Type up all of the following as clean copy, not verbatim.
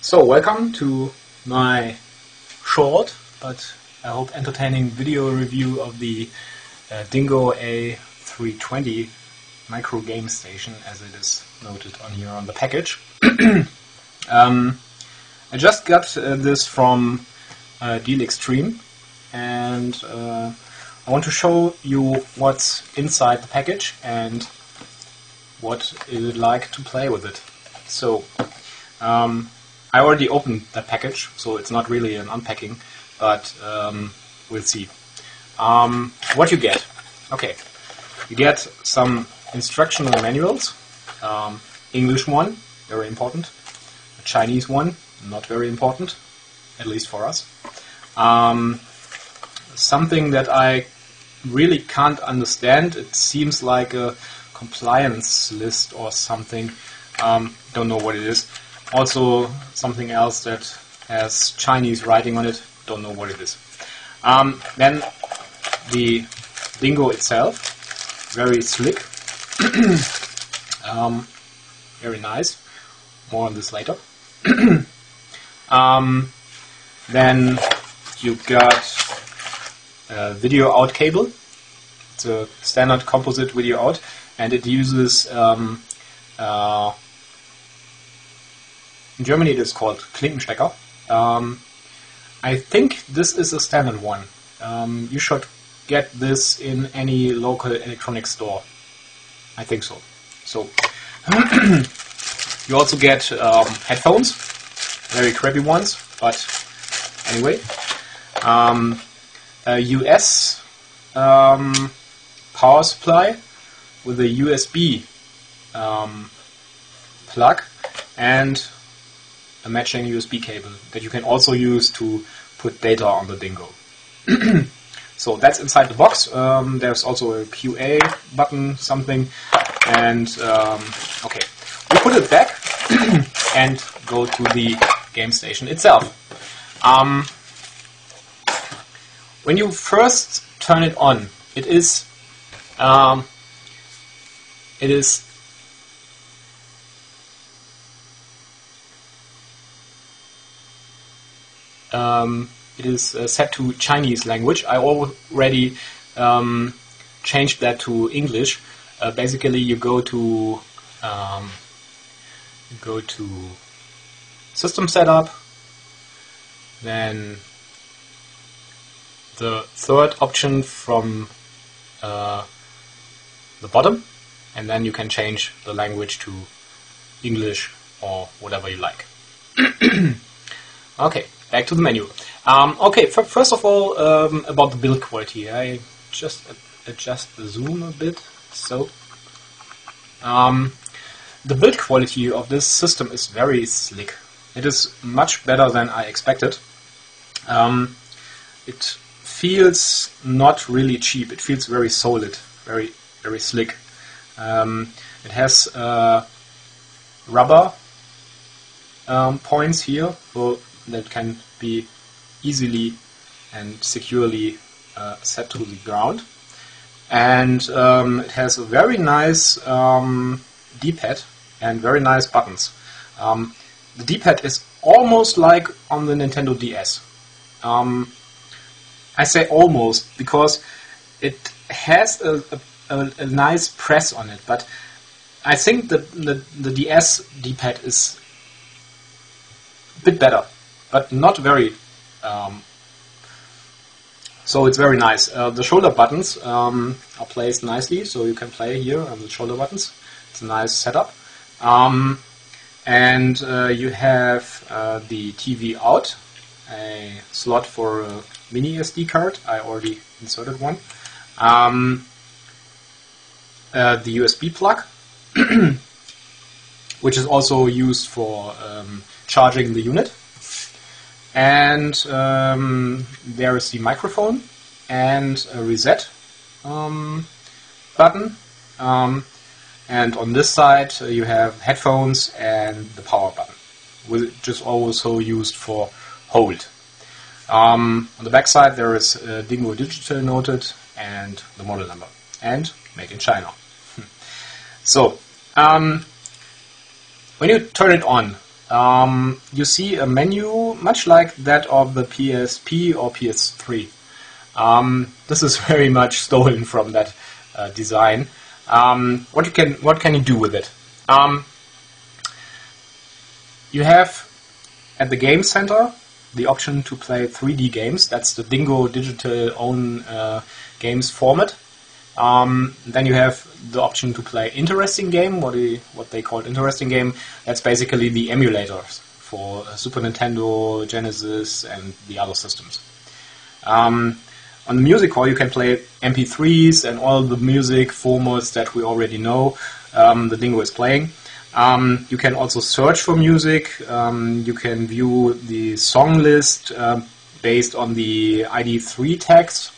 So, welcome to my short, but I hope entertaining video review of the Dingo A320 micro game station, as it is noted on here on the package. I just got this from Deal Extreme, and I want to show you what's inside the package and what it would like to play with it. So, I already opened that package, so it's not really an unpacking, but we'll see. What you get? Okay, you get some instructional manuals. English one, very important. A Chinese one, not very important, at least for us. Something that I really can't understand. It seems like a compliance list or something. Don't know what it is. Also something else that has Chinese writing on it. Don't know what it is. Then the Dingo itself, very slick, very nice. More on this later. Then you got a video out cable. It's a standard composite video out, and it uses in Germany it is called Klinkenstecker. I think this is a standard one. You should get this in any local electronics store. I think so. So you also get headphones, very crappy ones, but anyway. A US power supply with a USB plug and a matching USB cable that you can also use to put data on the Dingo. So that's inside the box. There's also a QA button, something, and okay, we put it back and go to the game station itself. When you first turn it on, it is set to Chinese language. I already changed that to English. Basically, you go to System Setup, then the third option from the bottom, and then you can change the language to English or whatever you like. Okay, back to the menu. Okay, first of all, about the build quality. I just adjust the zoom a bit. So, the build quality of this system is very slick. It is much better than I expected. It feels not really cheap. It feels very solid, very slick. It has rubber points here, so that can be easily and securely set to the ground. And it has a very nice D-pad and very nice buttons. The D-pad is almost like on the Nintendo DS. I say almost because it has a nice press on it, but I think the DS D-pad is a bit better, but not very. So it's very nice. The shoulder buttons are placed nicely, so you can play here on the shoulder buttons. It's a nice setup. And you have the TV out, a slot for a mini SD card. I already inserted one. The USB plug, which is also used for charging the unit. And there is the microphone and a reset button. And on this side you have headphones and the power button, which is also used for hold. On the back side there is Dingo Digital noted and the model number and made in China. So when you turn it on, you see a menu much like that of the PSP or PS3. This is very much stolen from that design. What can you do with it? You have at the Game Center the option to play 3D games. That's the Dingo Digital own games format. Then you have the option to play interesting game, what they call interesting game. That's basically the emulators for Super Nintendo, Genesis, and the other systems. On the music hall, you can play MP3s and all the music formats that we already know the Dingo is playing. You can also search for music. You can view the song list based on the ID3 tags.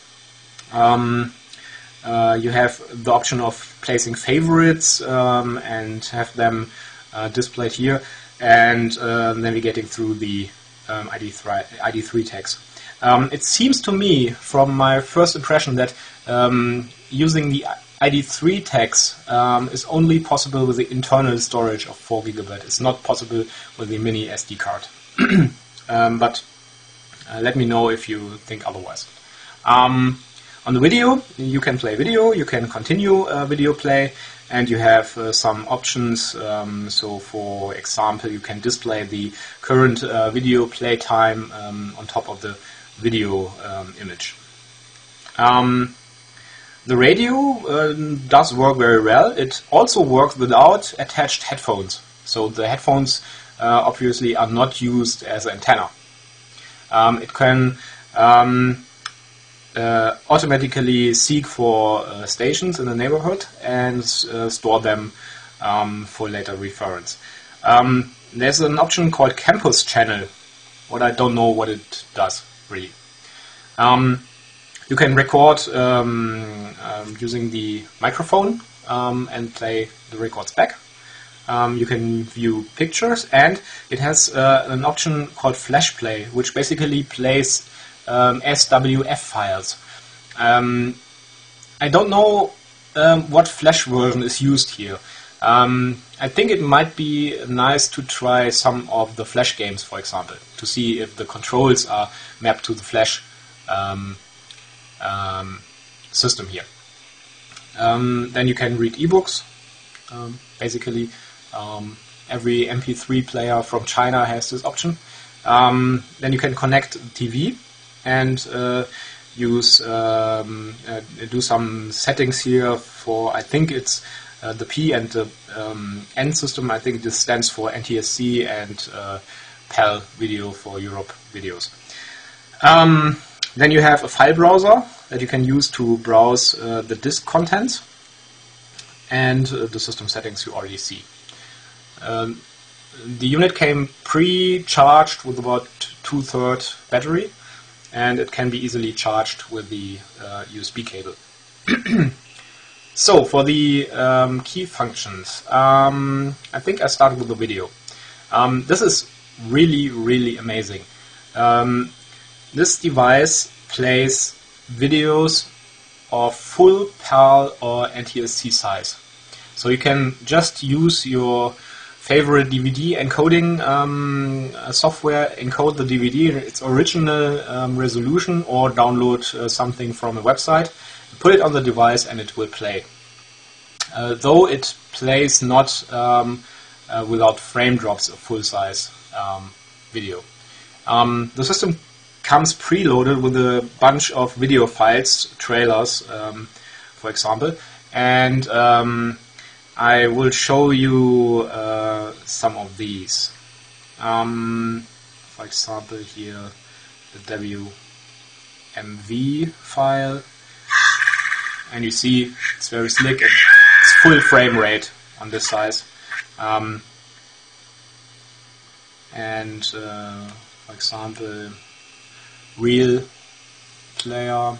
You have the option of placing favorites and have them displayed here, and navigating through the ID3 tags. It seems to me, from my first impression, that using the ID3 tags is only possible with the internal storage of 4 GB. It's not possible with the mini SD card. But let me know if you think otherwise. On the video, you can play video, you can continue video play, and you have some options. So, for example, you can display the current video play time on top of the video image. The radio does work very well. It also works without attached headphones. So the headphones obviously are not used as an antenna. It can automatically seek for stations in the neighborhood and store them for later reference. There's an option called Campus Channel, what I don't know what it does really. You can record using the microphone and play the records back. You can view pictures, and it has an option called Flash Play, which basically plays SWF files. I don't know what Flash version is used here. I think it might be nice to try some of the Flash games, for example, to see if the controls are mapped to the Flash system here. Then you can read ebooks. Basically, every MP3 player from China has this option. Then you can connect the TV and use do some settings here for, I think it's the P and the N system. I think this stands for NTSC and PAL video for Europe videos. Then you have a file browser that you can use to browse the disk contents, and the system settings you already see. The unit came pre-charged with about 2/3 battery, and it can be easily charged with the USB cable. So, for the key functions, I think I started with the video. This is really, really amazing. This device plays videos of full PAL or NTSC size. So you can just use your favorite DVD encoding software, encode the DVD in its original resolution, or download something from a website, put it on the device, and it will play. Though it plays not without frame drops of full-size video. The system comes preloaded with a bunch of video files, trailers, for example, and I will show you some of these. For example, here the WMV file, and you see it's very slick and it's full frame rate on this size. For example, Real Player,